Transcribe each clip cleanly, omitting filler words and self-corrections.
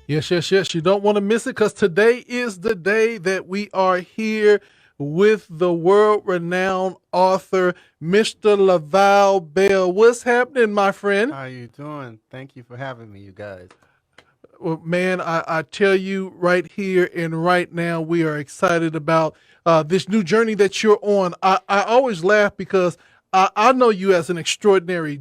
Yes, yes, yes. You don't want to miss it because today is the day that we are here with the world-renowned author, Mr. Laval Belle. What's happening, my friend? How you doing? Thank you for having me, you guys. Well, man, I tell you right here and right now, we are excited about this new journey that you're on. I always laugh because I know you as an extraordinary,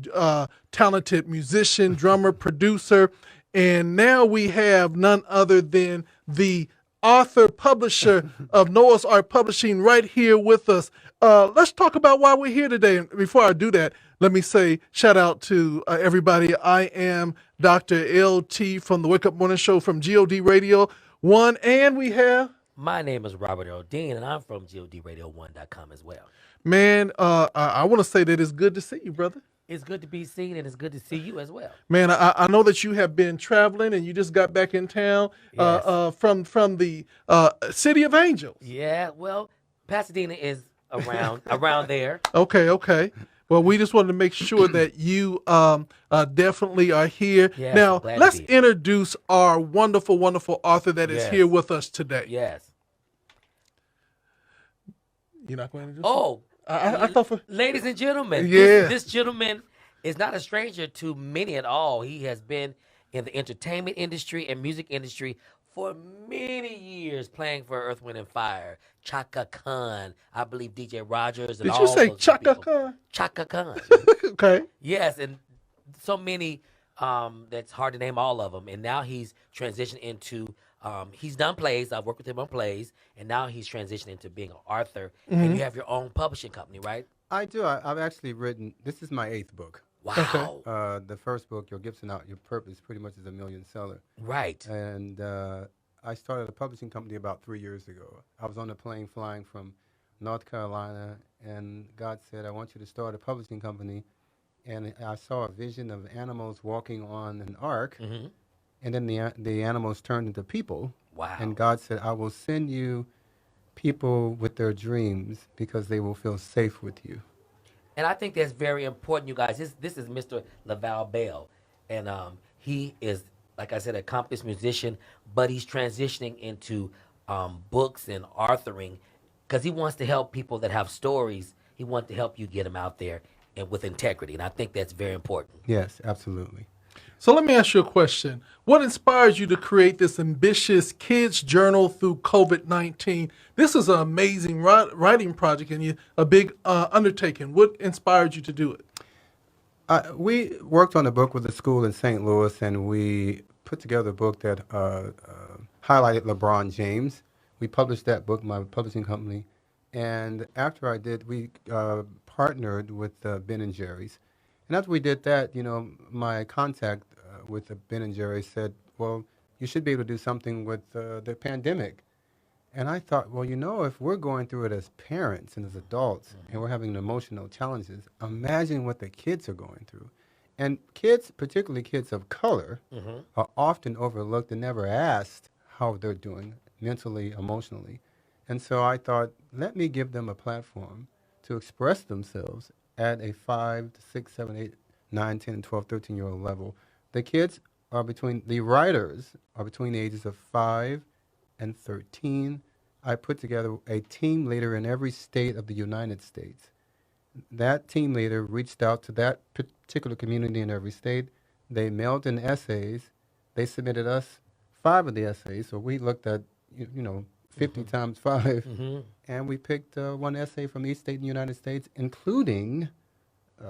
talented musician, drummer, producer, and now we have none other than the author, publisher of Noah's Art Publishing right here with us. Let's talk about why we're here today. And before I do that, let me say shout out to everybody. I am Dr. LT from the Wake Up Morning Show from God Radio 1, and we have, My name is Robert Earl Dean, and I'm from GODRadio1.com as well. man, I want to say that it's good to see you, brother. It's good to be seen, and it's good to see you as well. Man, I know that you have been traveling and you just got back in town Yes. from the City of Angels. Yeah, well, Pasadena is around there. Okay, okay. Well, we just wanted to make sure that you definitely are here. Yes, Now, I'm glad to let's be here. introduce our wonderful, wonderful author that is Yes. here with us today. Yes. You're not going to introduce? Oh, I thought for ladies and gentlemen, Yeah. this gentleman is not a stranger to many at all. He has been in the entertainment industry and music industry for many years, playing for Earth, Wind, and Fire, Chaka Khan, I believe DJ Rogers, and Did all you say those Chaka people. Khan? Chaka Khan. Okay. Yes, and so many that's hard to name all of them. And now he's transitioned into he's done plays. I've worked with him on plays, and now he's transitioned into being an author. And you have your own publishing company, right? I do. I've actually written. This is my eighth book. Wow. The first book, Your Gibson Out Your Purpose, pretty much is a million seller. Right. And I started a publishing company about 3 years ago. I was on a plane flying from North Carolina, and God said, "I want you to start a publishing company." And I saw a vision of animals walking on an ark, Hmm. and then the animals turned into people. Wow. And God said, "I will send you people with their dreams because they will feel safe with you." And I think that's very important, you guys. This is Mr. Laval Belle. And he is, like I said, a accomplished musician, but he's transitioning into books and authoring because he wants to help people that have stories. He wants to help you get them out there and with integrity. And I think that's very important. Yes, absolutely. So let me ask you a question. What inspires you to create this ambitious kids journal through COVID-19? This is an amazing writing project and a big undertaking. What inspired you to do it? We worked on a book with a school in St. Louis, and we put together a book that highlighted LeBron James. We published that book, my publishing company, and after I did, we partnered with Ben and Jerry's. And after we did that, my contact with the Ben and Jerry's said, "Well, you should be able to do something with the pandemic." And I thought, well, if we're going through it as parents and as adults and we're having emotional challenges, imagine what the kids are going through. And kids, particularly kids of color, are often overlooked and never asked how they're doing mentally, emotionally. And so I thought, let me give them a platform to express themselves at a 5 to 6, 7, 8, 9, 10, and 12, 13-year-old level. The writers are between the ages of 5 and 13. I put together a team leader in every state of the United States. That team leader reached out to that particular community in every state. They mailed in essays. They submitted us 5 of the essays. So we looked at, 50 times 5. And we picked one essay from each state in the United States, including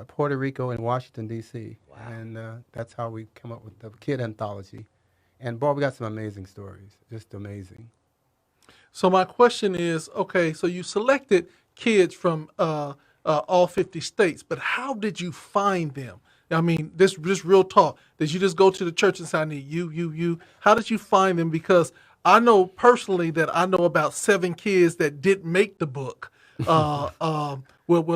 Puerto Rico and Washington, D.C. Wow. And that's how we come up with the kid anthology. And boy, we got some amazing stories, just amazing. So my question is, okay, so you selected kids from all 50 states, but how did you find them? I mean, this real talk. Did you just go to the church and say, I need you? How did you find them? Because I know personally that I know about 7 kids that didn't make the book. We'll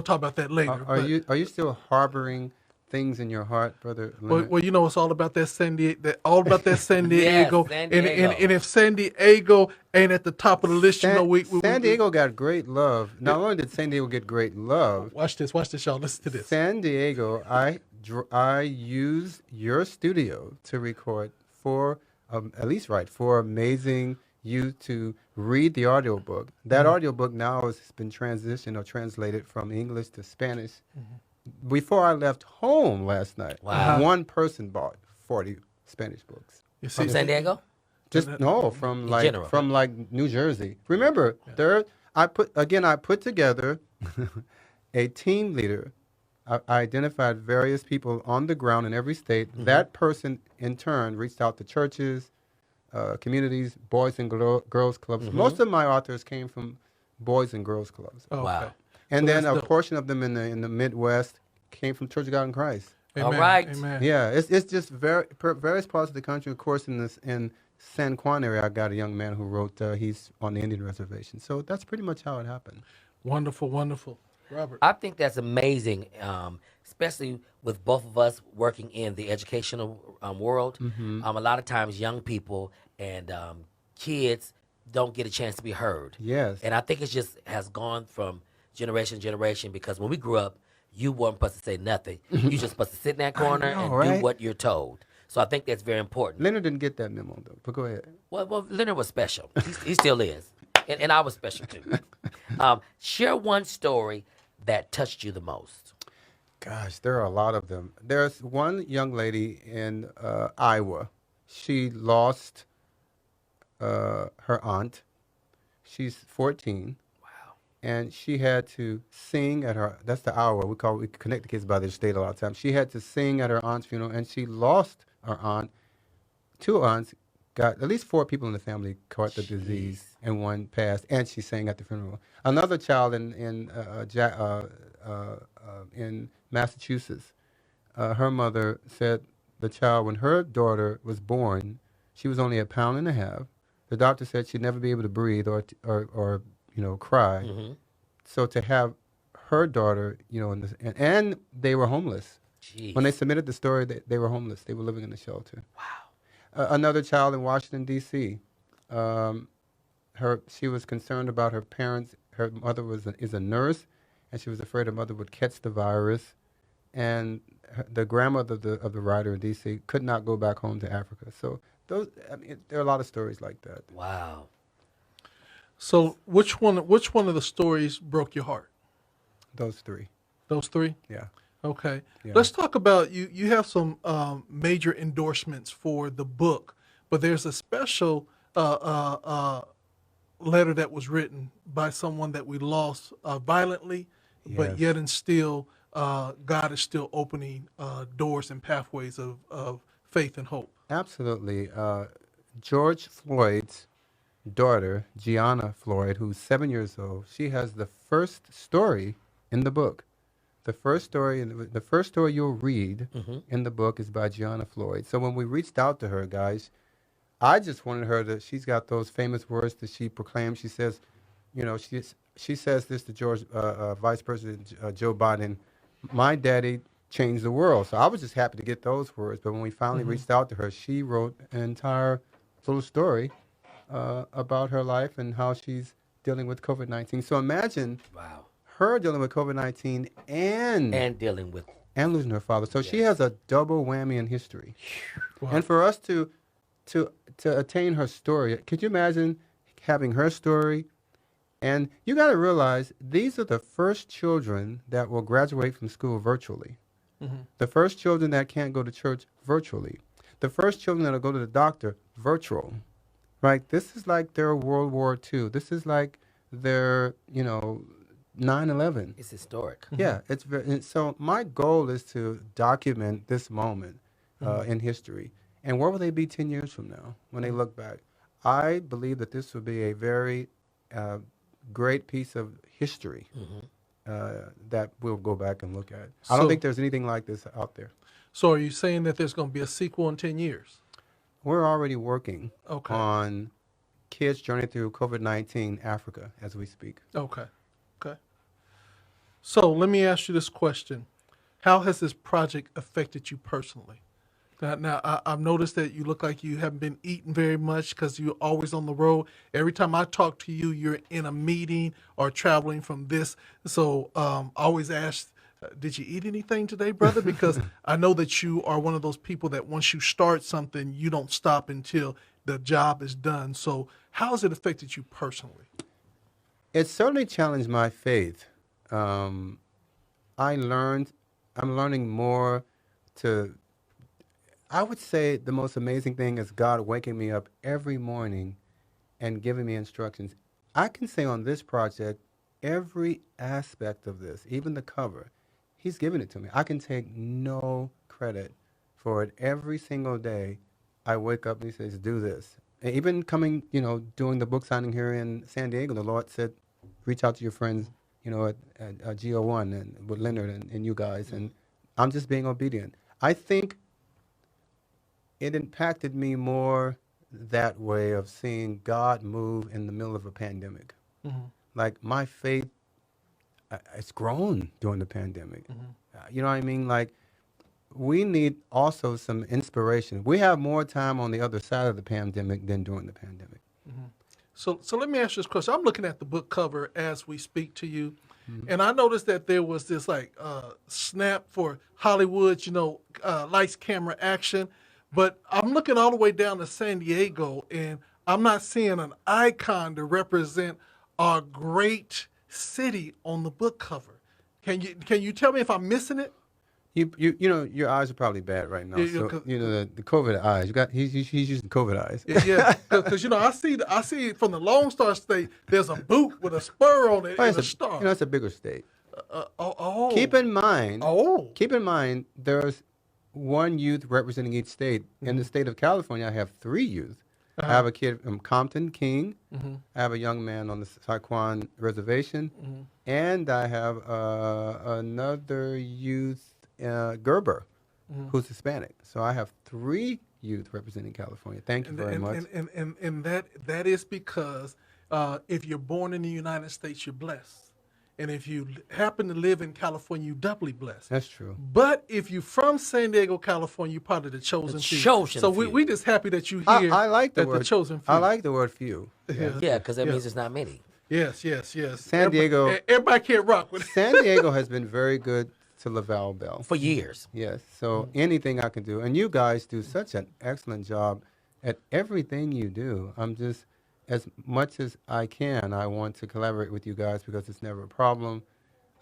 talk about that later. Are you still harboring things in your heart, Brother Leonard? Well, it's all about that San Diego, San Diego, Yes, San Diego. And if San Diego ain't at the top of the list, San Diego got great love. Not only did San Diego get great love, Watch this, y'all. Listen to this. San Diego, I used your studio to record 4 at least write, for amazing youth to read the audiobook. That audiobook now has been transitioned or translated from English to Spanish. Before I left home last night, Wow. one person bought 40 Spanish books. You From see, San Diego? Just no, general. from like New Jersey. Remember, I put together a team leader. I identified various people on the ground in every state. That person, in turn, reached out to churches, communities, boys and girls clubs. Most of my authors came from boys and girls clubs, okay. Wow. and So then that's a dope. portion of them in the Midwest came from Church of God in Christ. All Amen. right. Amen. Yeah, it's just various parts of the country. Of course, in San Juan area, I got a young man who wrote. He's on the Indian reservation. So that's pretty much how it happened. Wonderful, wonderful. Robert. I think that's amazing, especially with both of us working in the educational world. A lot of times, young people and kids don't get a chance to be heard. Yes. And I think it just has gone from generation to generation because when we grew up, you weren't supposed to say nothing. You just supposed to sit in that corner know, and right? do what you're told. So I think that's very important. Leonard didn't get that memo though. But go ahead. Well, Leonard was special. He still is. And I was special too. Share one story that touched you the most. Gosh, there are a lot of them. There's one young lady in Iowa. She lost her aunt. She's 14. Wow. And she had to sing at her, that's the hour, we connect the kids by their state a lot of times. She had to sing at her aunt's funeral, and she lost her aunt. Two aunts got, at least 4 people in the family caught the disease, and one passed, and she sang at the funeral. Another child in Massachusetts, her mother said the child, when her daughter was born, she was only 1.5 pounds. The doctor said she'd never be able to breathe or cry. So to have her daughter, and they were homeless. Jeez. When they submitted the story, they were homeless. They were living in a shelter. Wow. Another child in Washington, D.C., she was concerned about her parents. Her mother is a nurse, and she was afraid her mother would catch the virus. And the grandmother of the writer in D.C. could not go back home to Africa. So there are a lot of stories like that. Wow. So which one of the stories broke your heart? Those 3. Those 3? Yeah. Okay. Yeah. Let's talk about you. You have some major endorsements for the book, but there's a special letter that was written by someone that we lost violently, but Yes. yet and still God is still opening doors and pathways of faith and hope. Absolutely. George Floyd's daughter, Gianna Floyd, who's 7 years old, she has the first story in the book. The first story you'll read in the book is by Gianna Floyd. So when we reached out to her, guys, I just wanted her to. She's got those famous words that she proclaims. She says, she says this to Vice President Joe Biden. My daddy changed the world. So I was just happy to get those words. But when we finally reached out to her, she wrote an entire little story about her life and how she's dealing with COVID-19. So imagine Wow. her dealing with COVID-19 and dealing with losing her father. So she has a double whammy in history. Wow. And for us to attain her story, could you imagine having her story? And you got to realize these are the first children that will graduate from school virtually. The first children that can't go to church virtually. The first children that will go to the doctor virtual. Right? This is like their World War II. This is like their, 9/11. it's historic. Yeah, so my goal is to document this moment in history. And where will they be 10 years from now when they look back? I believe that this will be a very great piece of history that we'll go back and look at. I don't think there's anything like this out there. So are you saying that there's going to be a sequel in 10 years? We're already working Okay. on kids' journey through COVID-19 Africa as we speak. Okay. Okay. So let me ask you this question. How has this project affected you personally? Now I've noticed that you look like you haven't been eating very much because you're always on the road. Every time I talk to you, you're in a meeting or traveling from this. So I always ask Did you eat anything today, brother? Because I know that you are one of those people that once you start something, you don't stop until the job is done. So how has it affected you personally? It certainly challenged my faith. Um, I'm learning more to, I would say the most amazing thing is God waking me up every morning and giving me instructions. I can say on this project, every aspect of this, even the cover, He's given it to me. I can take no credit for it. Every single day, I wake up and He says, do this. And even coming, doing the book signing here in San Diego, the Lord said, reach out to your friends, at GO1 and with Leonard and you guys. And I'm just being obedient. I think it impacted me more that way of seeing God move in the middle of a pandemic. Like my faith, it's grown during the pandemic. You know what I mean? Like we need also some inspiration. We have more time on the other side of the pandemic than during the pandemic. So let me ask you this question. I'm looking at the book cover as we speak to you, and I noticed that there was this snap for Hollywood, lights, camera, action. But I'm looking all the way down to San Diego, and I'm not seeing an icon to represent our great city on the book cover. Can you tell me if I'm missing it? Your eyes are probably bad right now. Yeah, So the COVID eyes. He's using COVID eyes. Yeah, because I see from the Lone Star State. There's a boot with a spur on it and a star. It's a bigger state. Oh. Keep in mind. Oh. Keep in mind. There's one youth representing each state. In the state of California, I have 3 youth. I have a kid from Compton King. I have a young man on the Saquon Reservation, and I have another youth, Gerber, who's Hispanic. So I have 3 youth representing California. Thank you very much. And that is because if you're born in the United States, you're blessed. And if you happen to live in California, you're doubly blessed. That's true. But if you're from San Diego, California, you're part of the chosen few. So we just happy that you here. I like the word. The chosen few. I like the word few. Yeah, because that means it's not many. Yes. San Diego. Everybody can't rock with it. San Diego has been very good to Laval Belle. For years. Yes. So anything I can do. And you guys do such an excellent job at everything you do. I'm just, as much as I can, I want to collaborate with you guys because it's never a problem.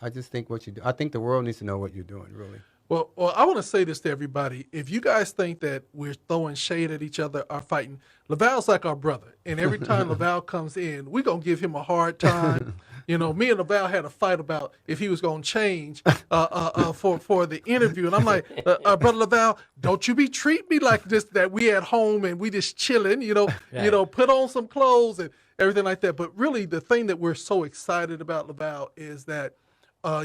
I just think what you do. I think the world needs to know what you're doing, really. Well, I want to say this to everybody. If you guys think that we're throwing shade at each other or fighting, Laval's like our brother. And every time Laval comes in, we're going to give him a hard time. Me and Laval had a fight about if he was going to change for the interview. And I'm like, Brother Laval, don't you be treat me like this, that we at home and we just chilling, put on some clothes and everything like that. But really, the thing that we're so excited about, Laval, is that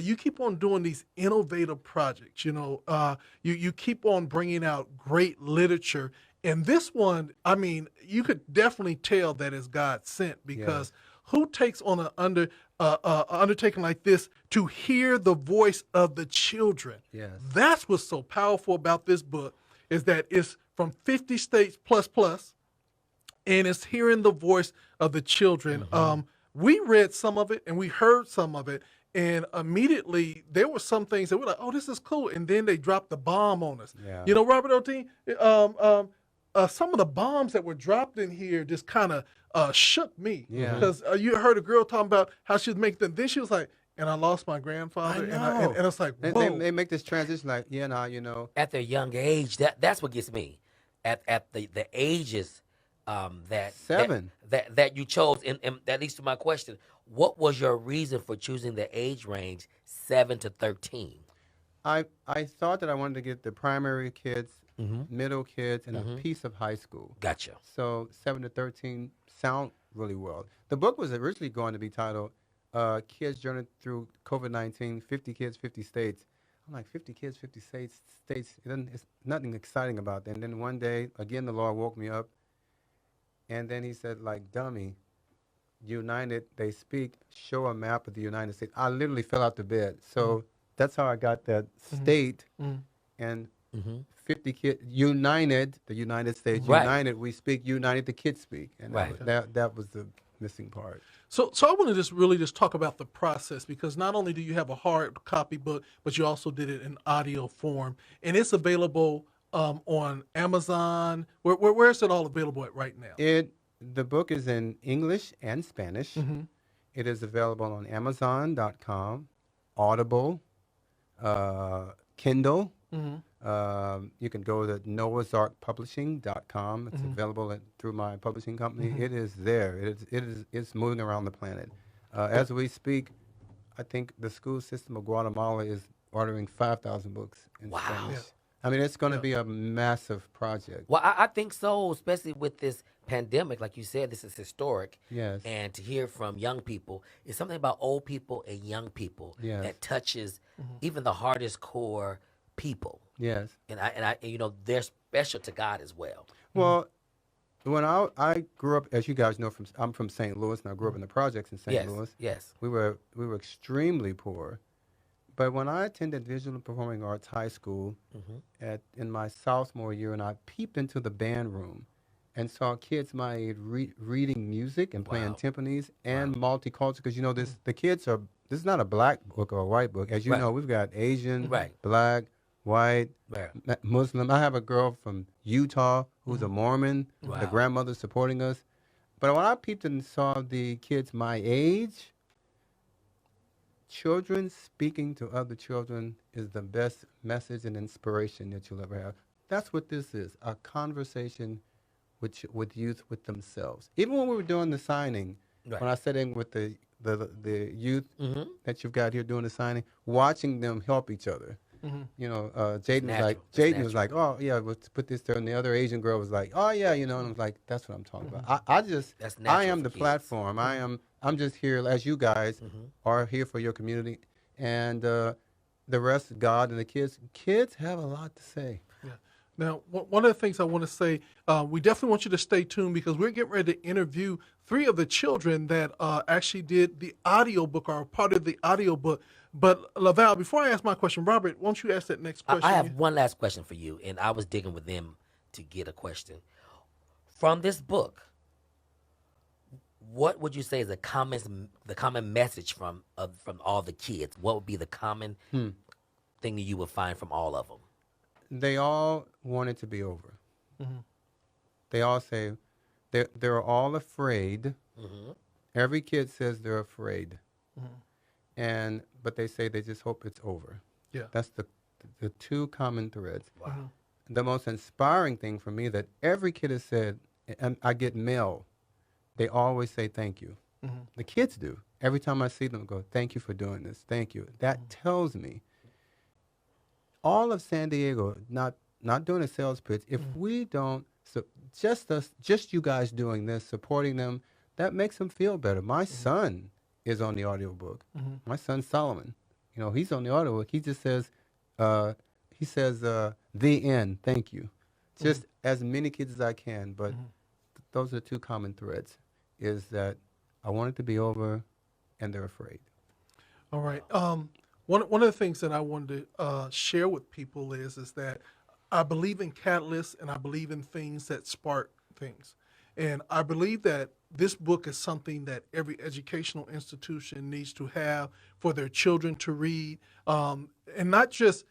you keep on doing these innovative projects. You keep on bringing out great literature. And this one, I mean, you could definitely tell that is God sent because who takes on an undertaking like this to hear the voice of the children? Yes. That's what's so powerful about this book is that it's from 50 states plus, and it's hearing the voice of the children. We read some of it and we heard some of it. And immediately there were some things that we're like, oh, this is cool. And then they dropped the bomb on us. Yeah. Robert O'Dean, some of the bombs that were dropped in here just kind of shook me. Yeah. Because you heard a girl talking about how she was making them. Then she was like, and I lost my grandfather. And it's like, whoa. They make this transition like, At their young age, that's what gets me. At the ages that 7. that you chose, and that leads to my question. What was your reason for choosing the age range 7 to 13? I thought that I wanted to get the primary kids, middle kids, and a piece of high school. Gotcha. So 7 to 13 sound really well. The book was originally going to be titled Kids Journey Through COVID-19, 50 Kids, 50 States. I'm like, 50 kids, 50 states. It's nothing exciting about that. And then one day, again, the Lord woke me up, and then He said, like, dummy, United, they speak, show a map of the United States. I literally fell out the bed. So that's how I got that state and 50 kids, united, the United States, united, we speak, united, the kids speak. And that was the missing part. So I want to just talk about the process, because not only do you have a hard copy book, but you also did it in audio form, and it's available on Amazon. Where is it all available at right now? The book is in English and Spanish. It is available on Amazon.com, Audible, Kindle. You can go to noahsarkpublishing.com. It's available through my publishing company. It is there. It's moving around the planet. As we speak, I think the school system of Guatemala is ordering 5,000 books in Wow. Spanish. Yeah. I mean, it's going to be a massive project. Well, I think so, especially with this pandemic. Like you said, this is historic. Yes. And to hear from young people, it's something about old people and young people Yes. that touches even the hardest core people. Yes. And they're special to God as well. Well, when I grew up, as you guys know, I'm from St. Louis, and I grew up in the projects in St. Yes, Louis. yes. We were extremely poor. But when I attended Visual and Performing Arts High School in my sophomore year, and I peeped into the band room and saw kids my age reading music and playing Wow. timpanis and multicultural, because this is not a black book or a white book. As you Right. know, we've got Asian, Right. black, white, Right. Muslim. I have a girl from Utah who's a Mormon. Wow. The grandmother's supporting us. But when I peeped and saw the kids my age, children speaking to other children is the best message and inspiration that you'll ever have. That's what this is, a conversation with youth with themselves. Even when we were doing the signing, Right. when I sat in with the youth that you've got here doing the signing, watching them help each other. You know, Jayden was like, oh yeah, let's put this there, and the other Asian girl was like, oh yeah, and I was like, that's what I'm talking about. That's natural I am for the kids. platform. I'm just here as you guys are here for your community, and the rest, God and the kids. Kids have a lot to say. Yeah. Now, one of the things I want to say, we definitely want you to stay tuned, because we're getting ready to interview 3 of the children that actually did the audio book, or are part of the audio book. But Laval, before I ask my question, Robert, won't you ask that next question? I have one last question for you, and I was digging with them to get a question. From this book, what would you say is the common message from all the kids? What would be the common thing that you would find from all of them? They all want it to be over. They all say they're all afraid. Every kid says they're afraid, but they say they just hope it's over. Yeah. That's the 2 common threads. Wow. The most inspiring thing for me that every kid has said, and I get mail, they always say thank you. The kids do. Every time I see them, go, thank you for doing this. Thank you. That tells me all of San Diego, not doing a sales pitch, if we don't, just you guys doing this, supporting them, that makes them feel better. My son is on the audiobook. My son Solomon, he's on the audiobook. He just says, the end, thank you. Just as many kids as I can, but those are the 2 common threads, is that I want it to be over, and they're afraid. All right. One of the things that I wanted to share with people is that I believe in catalysts, and I believe in things that spark things. And I believe that this book is something that every educational institution needs to have for their children to read, and not just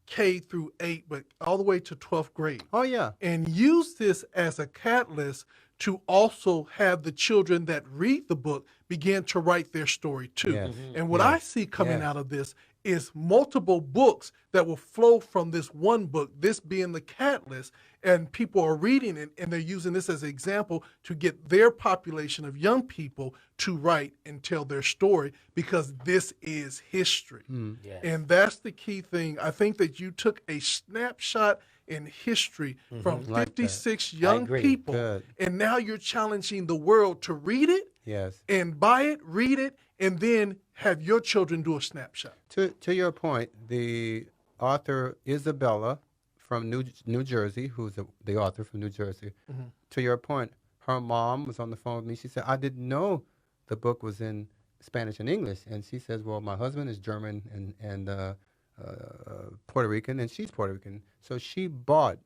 K through 8, but all the way to 12th grade. Oh, yeah. And use this as a catalyst to also have the children that read the book begin to write their story too. Yes. And what I see coming out of this is multiple books that will flow from this one book, this being the catalyst, and people are reading it and they're using this as an example to get their population of young people to write and tell their story, because this is history. Yes. And that's the key thing. I think that you took a snapshot in history from Like that. 56 young agree. people, Good. and now you're challenging the world to read it Yes. and buy it, read it, and then have your children do a snapshot. To your point, the author Isabella from New Jersey, who's the author from New Jersey, to your point, her mom was on the phone with me. She said, I didn't know the book was in Spanish and English. And she says, well, my husband is German and Puerto Rican, and she's Puerto Rican. So she bought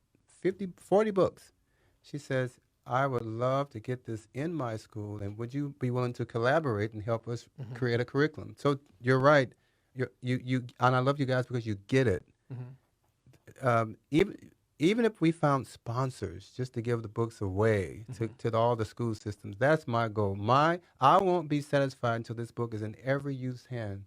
40 books. She says, I would love to get this in my school, and would you be willing to collaborate and help us create a curriculum? So you're right. And I love you guys because you get it. Even if we found sponsors just to give the books away to all the school systems, that's my goal. I won't be satisfied until this book is in every youth's hand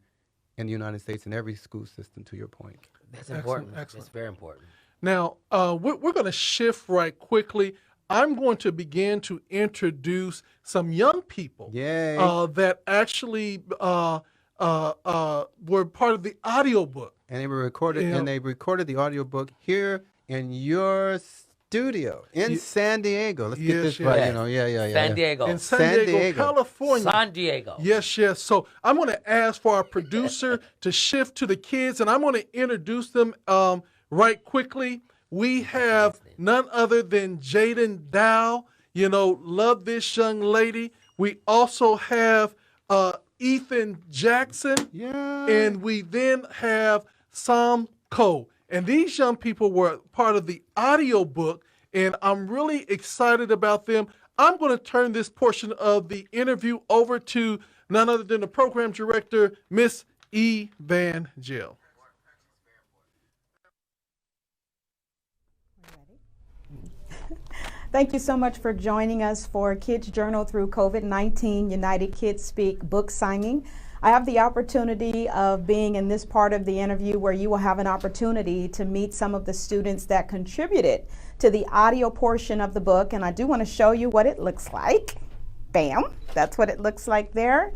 in the United States, in every school system, to your point. That's important. Excellent. It's very important. Now, we're going to shift right quickly. I'm going to begin to introduce some young people Yay. that actually were part of the audiobook. And they were recorded, Yeah. and they recorded the audiobook here in your studio in San Diego. Let's get this right. yes. You know, yeah. San Diego. In San San Diego, Diego. California. San Diego. Yes. So I'm going to ask for our producer to shift to the kids, and I'm going to introduce them right quickly. We have none other than Jayden Dow. You know, love this young lady. We also have Ethan Jackson. Yeah. And we then have Sam Coe. And these young people were part of the audio book, and I'm really excited about them. I'm going to turn this portion of the interview over to none other than the program director, Miss E. Van Jill. Thank you so much for joining us for Kids Journal Through COVID-19 United Kids Speak book signing. I have the opportunity of being in this part of the interview where you will have an opportunity to meet some of the students that contributed to the audio portion of the book, and I do want to show you what it looks like. Bam, that's what it looks like there.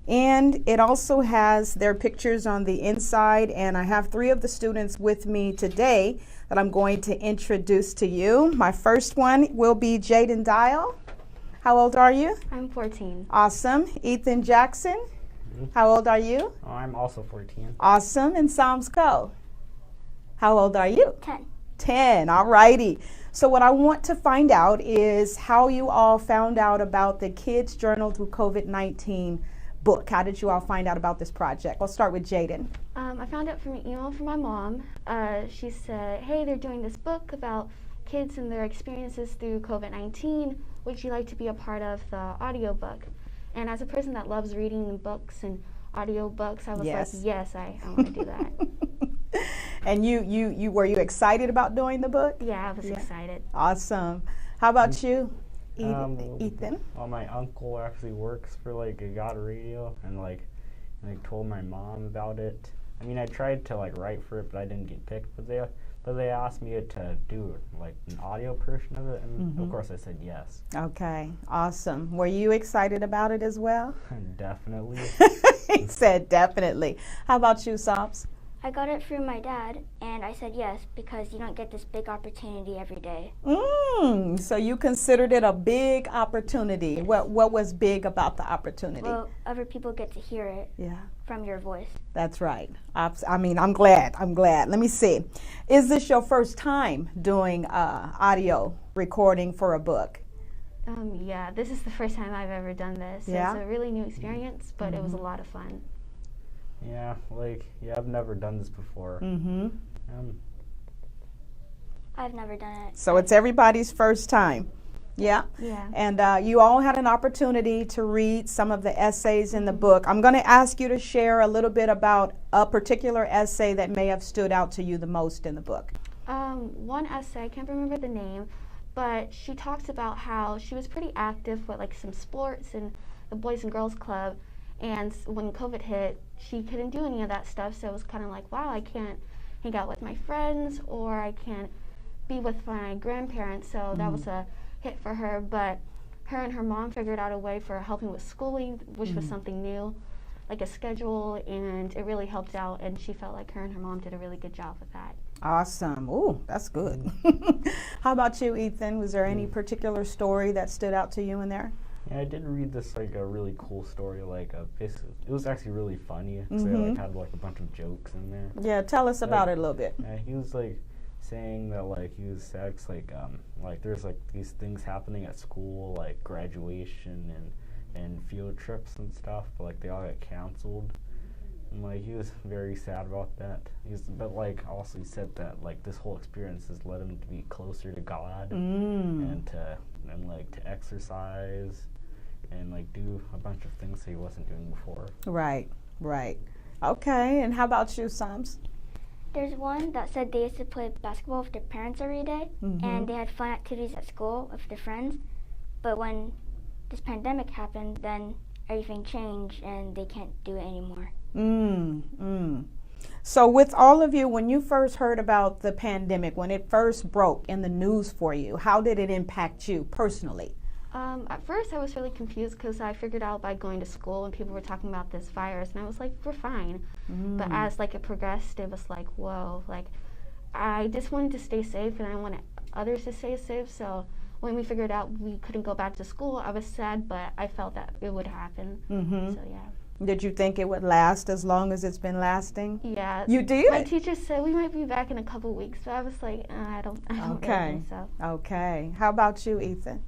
And it also has their pictures on the inside, and I have 3 of the students with me today that I'm going to introduce to you. My first one will be Jayden Dial. How old are you? I'm 14. Awesome. Ethan Jackson. How old are you? Oh, I'm also 14. Awesome. And Psalms Co. How old are you? 10. 10. All righty. So what I want to find out is how you all found out about the Kids Journal Through COVID-19 book. How did you all find out about this project? I'll start with Jayden. I found out from an email from my mom. She said, hey, they're doing this book about kids and their experiences through COVID-19. Would you like to be a part of the audiobook? And as a person that loves reading books and audiobooks, I was Yes. like, yes, I want to do that. And you were you excited about doing the book? Yeah, I was excited. Awesome. How about you, Ethan? Well, my uncle actually works for like a God radio, and told my mom about it. I mean, I tried to write for it, but I didn't get picked. But they asked me to do an audio version of it, and of course I said yes. Okay, awesome. Were you excited about it as well? Definitely. He said definitely. How about you, Sobs? I got it through my dad, and I said yes because you don't get this big opportunity every day. So you considered it a big opportunity. What was big about the opportunity? Well, other people get to hear it Yeah, from your voice. that's right. I mean, I'm glad. Let me see. Is this your first time doing audio recording for a book? Yeah, this is the first time I've ever done this. Yeah? It's a really new experience, but it was a lot of fun. Yeah, I've never done this before. I've never done it. So it's everybody's first time. Yeah. Yeah. And you all had an opportunity to read some of the essays in the book. I'm going to ask you to share a little bit about a particular essay that may have stood out to you the most in the book. One essay, I can't remember the name, but she talks about how she was pretty active with some sports and the Boys and Girls Club, and when COVID hit, she couldn't do any of that stuff, so it was kind of like, wow, I can't hang out with my friends, or I can't be with my grandparents, so that was a hit for her. But her and her mom figured out a way for helping with schooling, which was something new, like a schedule, and it really helped out, and she felt like her and her mom did a really good job with that. Awesome. Ooh, that's good. How about you, Ethan? Was there any particular story that stood out to you in there? Yeah, I did read this a really cool story. It was actually really funny. Cause they had a bunch of jokes in there. Yeah, tell us about it a little bit. He was saying that he was sad 'cause, there's these things happening at school, like graduation and field trips and stuff, but they all got canceled. And he was very sad about that. Also he said that this whole experience has led him to be closer to God and to exercise and like do a bunch of things he wasn't doing before. Right, right. Okay, and how about you, Psalms? There's one that said they used to play basketball with their parents every day, and they had fun activities at school with their friends. But when this pandemic happened, then everything changed and they can't do it anymore. So with all of you, when you first heard about the pandemic, when it first broke in the news for you, how did it impact you personally? At first I was really confused because I figured out by going to school and people were talking about this virus and I was like, we're fine. But as like it progressed, it was like, whoa, like I just wanted to stay safe and I wanted others to stay safe. So when we figured out we couldn't go back to school, I was sad, but I felt that it would happen. So yeah. Did you think it would last as long as it's been lasting? Yeah. You did? My teacher said we might be back in a couple weeks, but I was like, I don't really think so. Okay. How about you, Ethan?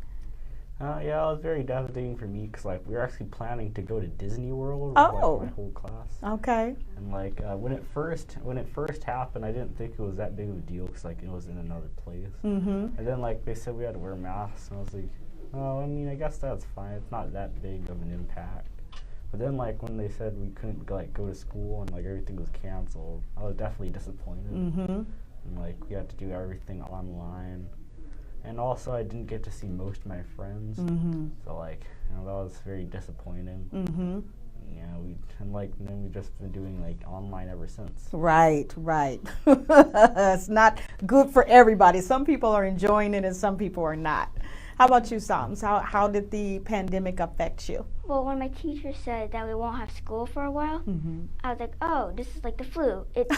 Yeah, it was very devastating for me because like we were actually planning to go to Disney World with Oh. like, my whole class. Okay. And like when it first happened, I didn't think it was that big of a deal because like it was in another place. And then like they said we had to wear masks, and I was like, oh, I mean, I guess that's fine. It's not that big of an impact. But then like when they said we couldn't like go to school and like everything was canceled, I was definitely disappointed. And like we had to do everything online. And also, I didn't get to see most of my friends, so like, you know, that was very disappointing. Yeah, and then we've just been doing like online ever since. Right. It's not good for everybody. Some people are enjoying it and some people are not. How about you, Psalms? How did the pandemic affect you? Well, when my teacher said that we won't have school for a while, I was like, oh, this is like the flu. It's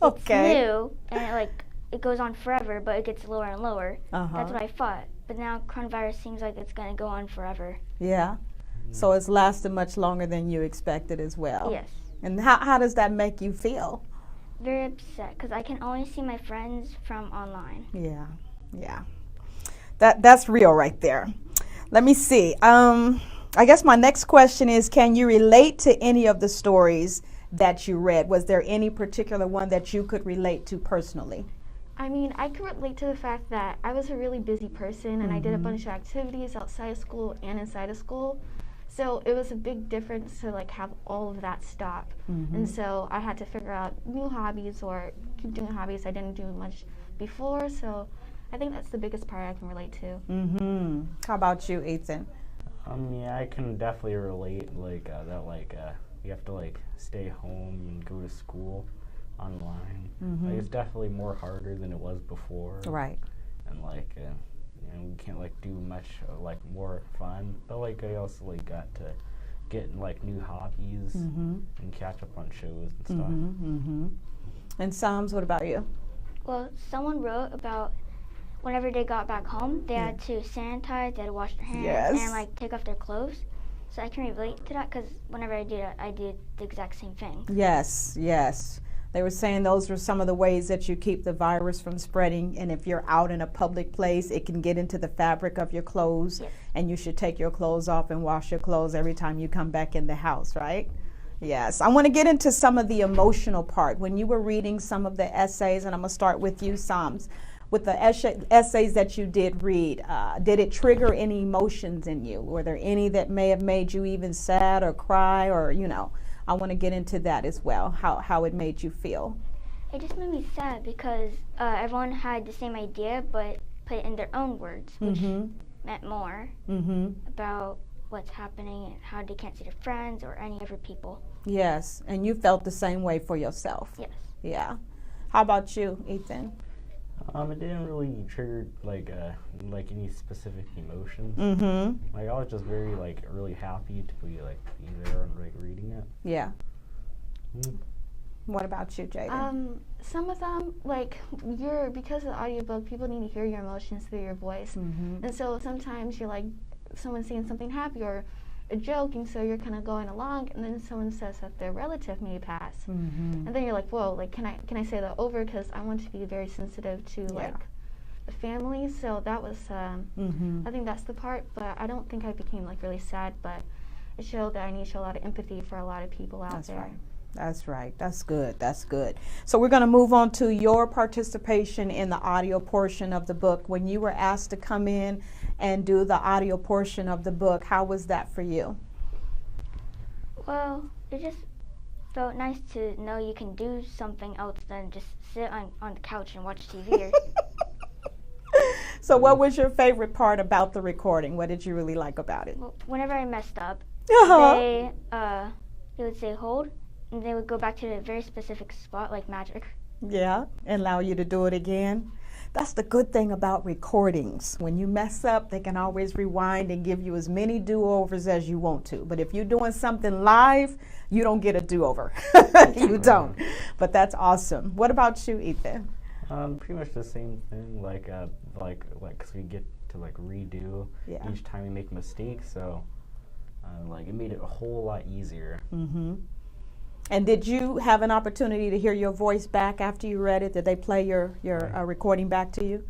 Okay. new, and it goes on forever, but it gets lower and lower. That's what I thought. But now coronavirus seems like it's going to go on forever. Yeah. So it's lasted much longer than you expected as well. Yes. And how does that make you feel? Very upset because I can only see my friends from online. Yeah. That's real right there. Let me see. I guess my next question is, can you relate to any of the stories that you read? Was there any particular one that you could relate to personally? I mean, I can relate to the fact that I was a really busy person and I did a bunch of activities outside of school and inside of school. So it was a big difference to like have all of that stop. And so I had to figure out new hobbies or keep doing hobbies I didn't do much before. So I think that's the biggest part I can relate to. How about you, Ethan? Yeah, I can definitely relate you have to like stay home and go to school online. Like, it's definitely more harder than it was before. Right. And like we can't like do much like more fun. But like I also like got to get like new hobbies and catch up on shows and stuff. And Psalms, what about you? Well, someone wrote about whenever they got back home, they had to sanitize, they had to wash their hands, and like take off their clothes. So I can relate to that because whenever I did it, I did the exact same thing. Yes. They were saying those were some of the ways that you keep the virus from spreading. And if you're out in a public place, it can get into the fabric of your clothes. Yes. And you should take your clothes off and wash your clothes every time you come back in the house, right? Yes. I want to get into some of the emotional part. When you were reading some of the essays, and I'm going to start with you, Psalms. With the essays that you did read, did it trigger any emotions in you? Were there any that may have made you even sad or cry, or, I want to get into that as well, how it made you feel. It just made me sad because everyone had the same idea but put it in their own words, which meant more about what's happening and how they can't see their friends or any other people. Yes, and you felt the same way for yourself. Yes. Yeah. How about you, Ethan? It didn't really trigger like any specific emotions. Like I was just very really happy to be there and reading it. Yeah. What about you, Jayden? Some of them, because of the audiobook, people need to hear your emotions through your voice. And so sometimes you're someone's saying something happy or a joke, and so you're kind of going along, and then someone says that their relative may pass. And then you're like, whoa, can I say that over? Because I want to be very sensitive to the family. So that was, I think that's the part, but I don't think I became really sad, but it showed that I need to show a lot of empathy for a lot of people out there. That's right. That's good. That's good. So we're going to move on to your participation in the audio portion of the book. When you were asked to come in and do the audio portion of the book, how was that for you? Well, it just felt nice to know you can do something else than just sit on the couch and watch TV. So what was your favorite part about the recording? What did you really like about it? Well, whenever I messed up, Uh-huh. they would say hold, and they would go back to a very specific spot like magic. Yeah, and allow you to do it again. That's the good thing about recordings. When you mess up, they can always rewind and give you as many do-overs as you want to. But if you're doing something live, you don't get a do-over. You don't. But that's awesome. What about you, Ethan? Pretty much the same thing. Like, cause we get to like redo Yeah. each time we make mistakes. So, like, it made it a whole lot easier. Mm-hmm. And did you have an opportunity to hear your voice back after you read it? Did they play your recording back to you?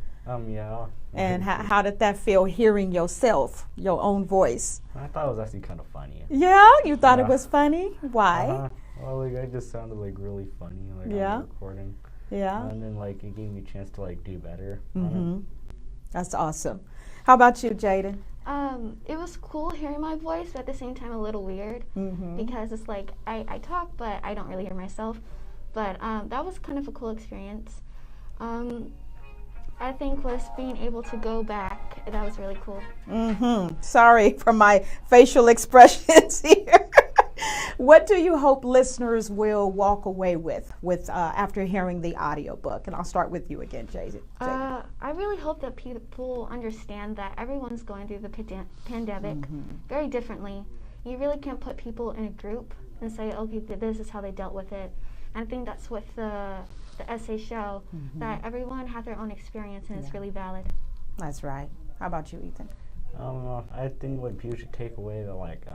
Yeah. And how did that feel, hearing yourself, your own voice? I thought it was actually kind of funny. Yeah, you thought it Yeah. was funny? Why? Well, like, I just sounded like really funny, like Yeah. on the recording. Yeah. And then like it gave me a chance to like do better. Mm-hmm. That's awesome. How about you, Jayden? It was cool hearing my voice, but at the same time a little weird because it's like I talk, but I don't really hear myself. But that was kind of a cool experience. I think was being able to go back. That was really cool. Mm-hmm. Sorry for my facial expressions here. What do you hope listeners will walk away with after hearing the audiobook? And I'll start with you again, Jayden. I really hope that people understand that everyone's going through the pandemic very differently. You really can't put people in a group and say, okay, this is how they dealt with it. And I think that's what the essays show, that everyone had their own experience and it's really valid. That's right. How about you, Ethan? I think like people should take away that like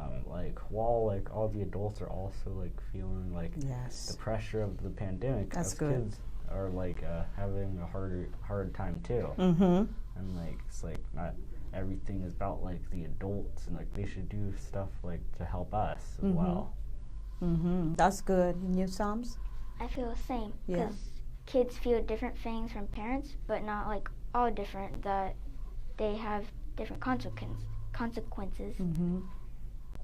while like all the adults are also like feeling like the pressure of the pandemic, That's us good. kids are like having a hard time too. Mm-hmm. And like it's like not everything is about like the adults, and like they should do stuff like to help us as well. Mm-hmm. That's good. And you, Psalms? I feel the same Yeah. because kids feel different things from parents, but not like all different. That they have different consequences. Mm-hmm.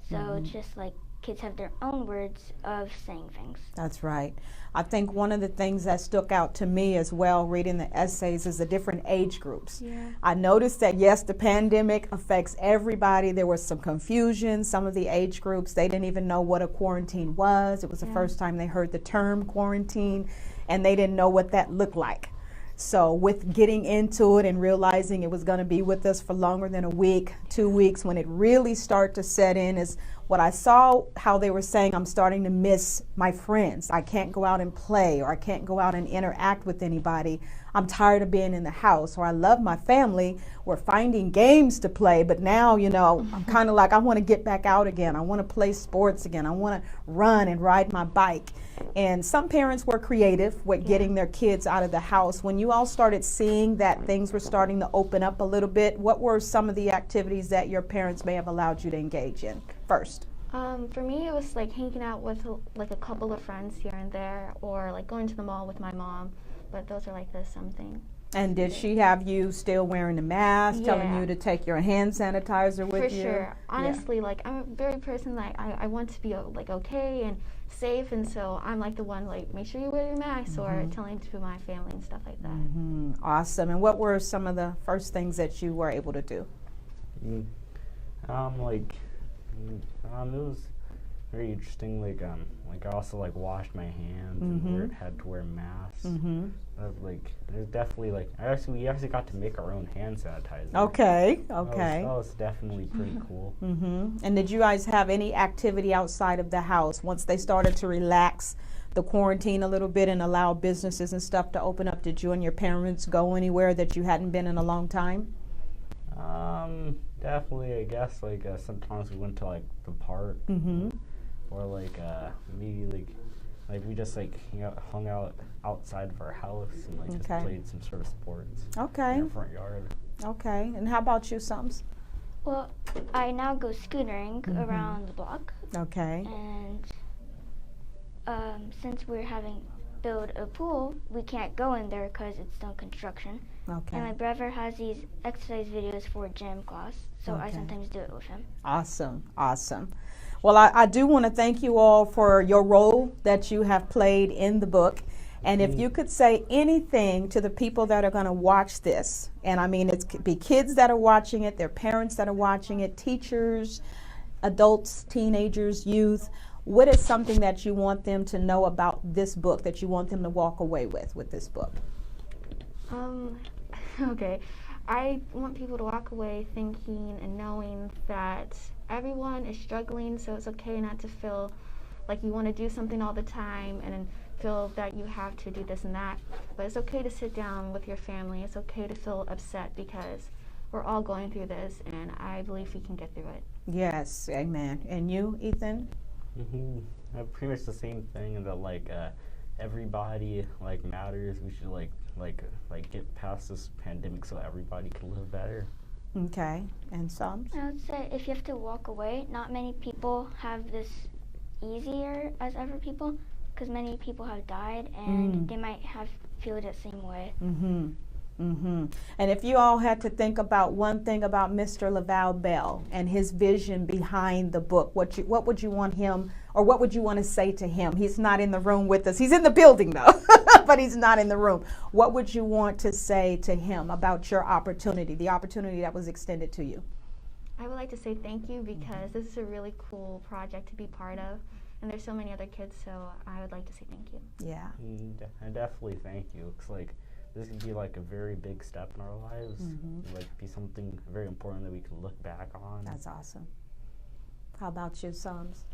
So it's just like kids have their own words of saying things. That's right. I think one of the things that stuck out to me as well, reading the essays, is the different age groups. Yeah. I noticed that, yes, the pandemic affects everybody. There was some confusion. Some of the age groups, they didn't even know what a quarantine was. It was the first time they heard the term quarantine, and they didn't know what that looked like. So with getting into it and realizing it was going to be with us for longer than a week, 2 weeks, when it really started to set in, is what I saw, how they were saying, I'm starting to miss my friends. I can't go out and play, or I can't go out and interact with anybody. I'm tired of being in the house, or I love my family. We're finding games to play, but now, you know, I'm kind of like, I want to get back out again. I want to play sports again. I want to run and ride my bike. And some parents were creative with getting their kids out of the house. When you all started seeing that things were starting to open up a little bit, what were some of the activities that your parents may have allowed you to engage in first? For me, it was like hanging out with like a couple of friends here and there, or like going to the mall with my mom. But those are like the something. And did she have you still wearing the mask, telling you to take your hand sanitizer with you? For sure. Honestly, like I'm a very person that I want to be like okay and safe, and so I'm like the one like make sure you wear your mask or telling to my family and stuff like that. Awesome. And what were some of the first things that you were able to do? It was very interesting. Like I also like washed my hands and had to wear masks. Like there's definitely like we actually got to make our own hand sanitizer. Okay. That was definitely pretty cool. And did you guys have any activity outside of the house once they started to relax the quarantine a little bit and allow businesses and stuff to open up? Did you and your parents go anywhere that you hadn't been in a long time? Definitely, I guess like sometimes we went to like the park, or like maybe like we just like hung out outside of our house and like just played some sort of sports. Okay. In our front yard. Okay. And how about you, Sums? Well, I now go scootering around the block. Okay. And since we're having build a pool, we can't go in there because it's still construction. Okay. And my brother has these exercise videos for gym class, so I Okay. sometimes do it with him. Awesome, awesome. Well, I do want to thank you all for your role that you have played in the book. And if you could say anything to the people that are going to watch this, and I mean, it could be kids that are watching it, their parents that are watching it, teachers, adults, teenagers, youth, what is something that you want them to know about this book, that you want them to walk away with this book? Okay. I want people to walk away thinking and knowing that everyone is struggling, so it's okay not to feel like you want to do something all the time and feel that you have to do this and that. But it's okay to sit down with your family. It's okay to feel upset because we're all going through this, and I believe we can get through it. Yes, amen. And you, Ethan? Pretty much the same thing, and that like everybody like matters. We should like get past this pandemic so everybody can live better. Okay. And some? I would say if you have to walk away, not many people have this easier as other people, because many people have died and they might have feel the same way. And if you all had to think about one thing about Mr. Laval Belle and his vision behind the book, what would you want him, or what would you want to say to him? He's not in the room with us. He's in the building though, but he's not in the room. What would you want to say to him about your opportunity, the opportunity that was extended to you? I would like to say thank you because this is a really cool project to be part of, and there's so many other kids, so I would like to say thank you. Yeah. And definitely thank you. It's like this could be like a very big step in our lives, like be something very important that we can look back on. That's awesome. How about you, Psalms?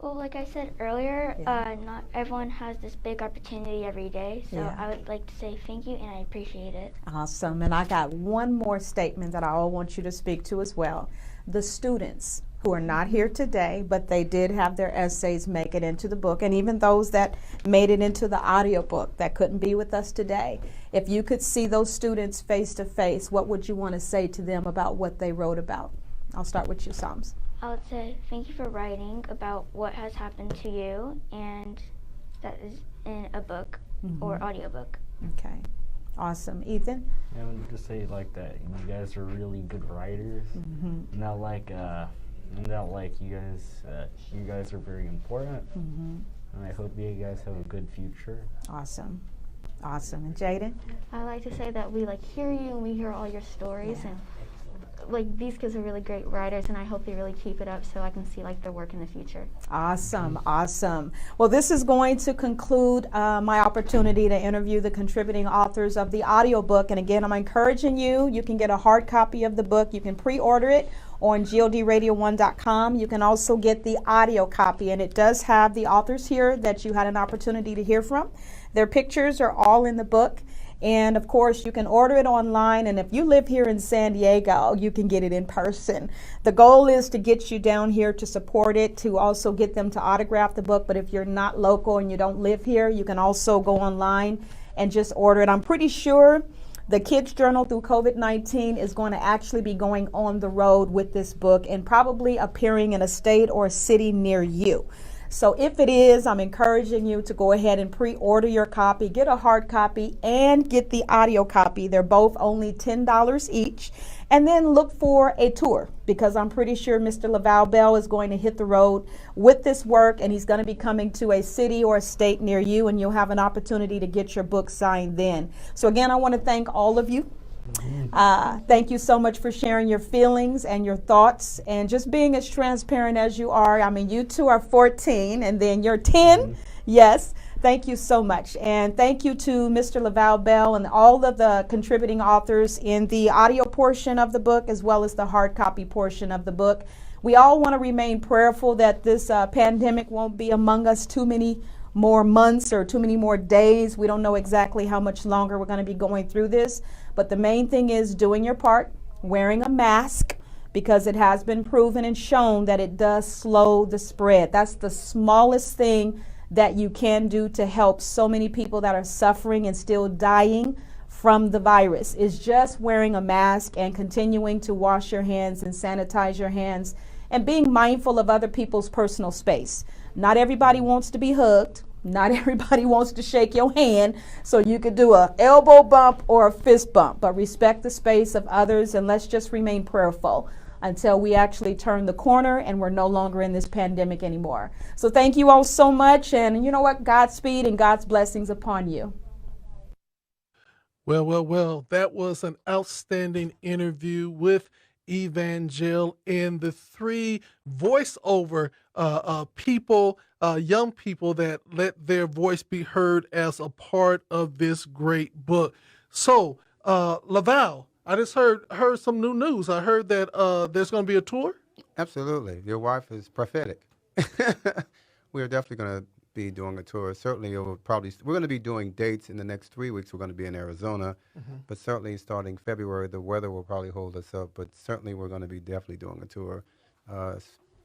Well, like I said earlier, not everyone has this big opportunity every day, so I would like to say thank you and I appreciate it. Awesome. And I got one more statement that I all want you to speak to as well. The students who are not here today, but they did have their essays make it into the book, and even those that made it into the audiobook that couldn't be with us today. If you could see those students face to face, what would you want to say to them about what they wrote about? I'll start with you, Psalms. I would say thank you for writing about what has happened to you, and that is in a book or audiobook. Okay. Awesome. Ethan? I would just say like that you guys are really good writers, and that you guys are very important, and I hope you guys have a good future. Awesome. Awesome. And Jayden? I like to say that we hear you and we hear all your stories, and these kids are really great writers, and I hope they really keep it up so I can see their work in the future. Awesome, awesome. Well, this is going to conclude my opportunity to interview the contributing authors of the audiobook. And again, I'm encouraging you, you can get a hard copy of the book. You can pre-order it on goldradio1.com. You can also get the audio copy, and it does have the authors here that you had an opportunity to hear from. Their pictures are all in the book. And of course, you can order it online. And if you live here in San Diego, you can get it in person. The goal is to get you down here to support it, to also get them to autograph the book. But if you're not local and you don't live here, you can also go online and just order it. I'm pretty sure the Kids Journal Through COVID-19 is going to actually be going on the road with this book and probably appearing in a state or a city near you. So if it is, I'm encouraging you to go ahead and pre-order your copy, get a hard copy, and get the audio copy. They're both only $10 each. And then look for a tour, because I'm pretty sure Mr. Laval Belle is going to hit the road with this work, and he's going to be coming to a city or a state near you, and you'll have an opportunity to get your book signed then. So again, I want to thank all of you. Thank you so much for sharing your feelings and your thoughts and just being as transparent as you are. I mean, you two are 14 and then you're 10. Yes. Thank you so much. And thank you to Mr. Laval Belle and all of the contributing authors in the audio portion of the book as well as the hard copy portion of the book. We all want to remain prayerful that this pandemic won't be among us too many more months or too many more days. We don't know exactly how much longer we're going to be going through this. But the main thing is doing your part, wearing a mask, because it has been proven and shown that it does slow the spread. That's the smallest thing that you can do to help so many people that are suffering and still dying from the virus, is just wearing a mask and continuing to wash your hands and sanitize your hands and being mindful of other people's personal space. Not everybody wants to be hugged. Not everybody wants to shake your hand, so you could do a elbow bump or a fist bump, but respect the space of others, and let's just remain prayerful until we actually turn the corner and we're no longer in this pandemic anymore. So thank you all so much, and you know what? Godspeed and God's blessings upon you. Well, that was an outstanding interview with Evangel and the three voiceover people, young people that let their voice be heard as a part of this great book. So, Laval, I just heard some new news. I heard that there's going to be a tour. Absolutely. Your wife is prophetic. We are definitely going to be doing a tour. Certainly, we're going to be doing dates in the next 3 weeks. We're going to be in Arizona, but certainly starting February, the weather will probably hold us up. But certainly, we're going to be definitely doing a tour,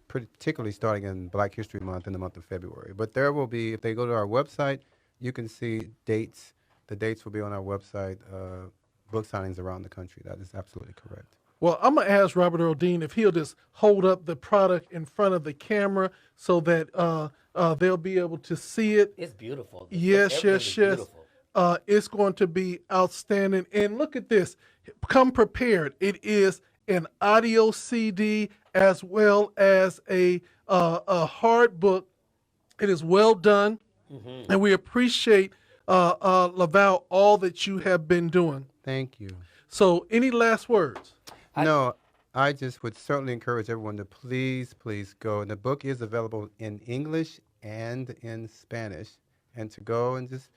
particularly starting in Black History Month in the month of February. But there will be, if they go to our website, you can see dates. The dates will be on our website. Book signings around the country. That is absolutely correct. Well, I'm going to ask Robert Earl Dean if he'll just hold up the product in front of the camera so that they'll be able to see it. It's beautiful. Yes. Beautiful. It's going to be outstanding. And look at this. Come prepared. It is an audio CD as well as a hard book. It is well done. And we appreciate, Laval, all that you have been doing. Thank you. So any last words? No, I just would certainly encourage everyone to please go. And the book is available in English and in Spanish. And to go and just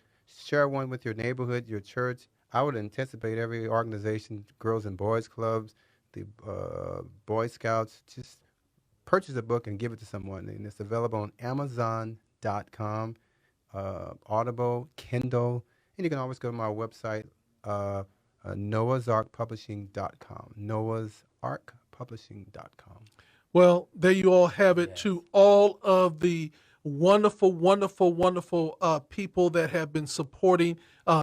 share one with your neighborhood, your church. I would anticipate every organization, Girls and Boys Clubs, the Boy Scouts, just purchase a book and give it to someone. And it's available on Amazon.com, Audible, Kindle. And you can always go to my website, NoahsArkPublishing.com. NoahsArkPublishing.com. Well, there you all have it. To all of the wonderful people that have been supporting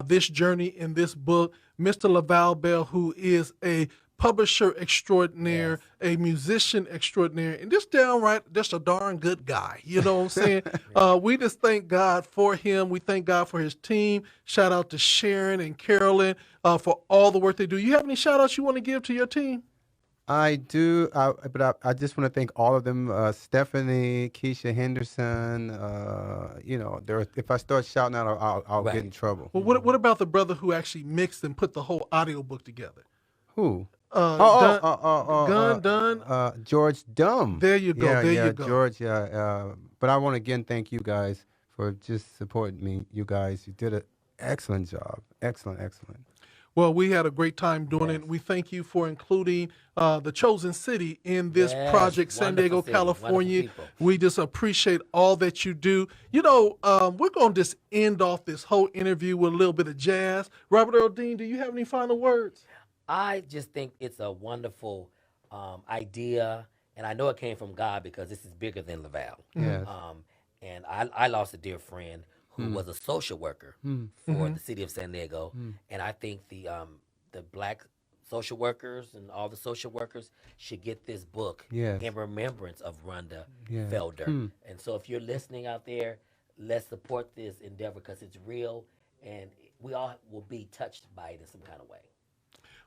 this journey in this book. Mr. Laval Belle, who is a publisher extraordinaire, a musician extraordinaire, and just a darn good guy. You know what I'm saying? We just thank God for him. We thank God for his team. Shout out to Sharon and Carolyn for all the work they do. You have any shout outs you want to give to your team? I do, but I just want to thank all of them. Stephanie, Keisha Henderson. If I start shouting out, I'll get in trouble. Well, what about the brother who actually mixed and put the whole audiobook together? Who? George Dumb. There you go. You go. George. But I want to again thank you guys for just supporting me. You guys, you did an excellent job. Excellent. Well, we had a great time doing it. We thank you for including the Chosen City in this project, San Diego, California. We just appreciate all that you do. You know, we're going to just end off this whole interview with a little bit of jazz. Robert Earl Dean, do you have any final words? I just think it's a wonderful idea, and I know it came from God because this is bigger than Laval. Yes. And I lost a dear friend who was a social worker for the city of San Diego, and I think the black social workers and all the social workers should get this book in remembrance of Rhonda Felder. And so if you're listening out there, let's support this endeavor because it's real, and we all will be touched by it in some kind of way.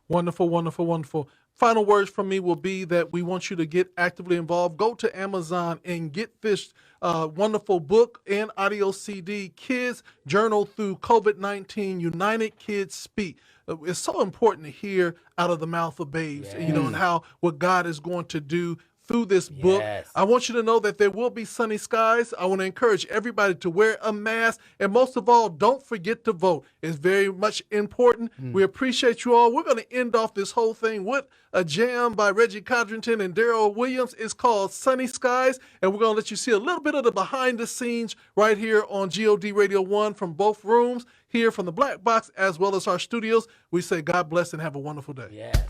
Wonderful. Final words from me will be that we want you to get actively involved. Go to Amazon and get this wonderful book and audio CD, Kids Journal Through COVID-19, United Kids Speak. It's so important to hear out of the mouth of babes, and how what God is going to do through this book. I want you to know that there will be sunny skies. I want to encourage everybody to wear a mask. And most of all, don't forget to vote. It's very much important. We appreciate you all. We're going to end off this whole thing with a jam by Reggie Codrington and Daryl Williams. It's called Sunny Skies. And we're going to let you see a little bit of the behind the scenes right here on GOD Radio 1 from both rooms, here from the Black Box as well as our studios. We say God bless and have a wonderful day. Yes.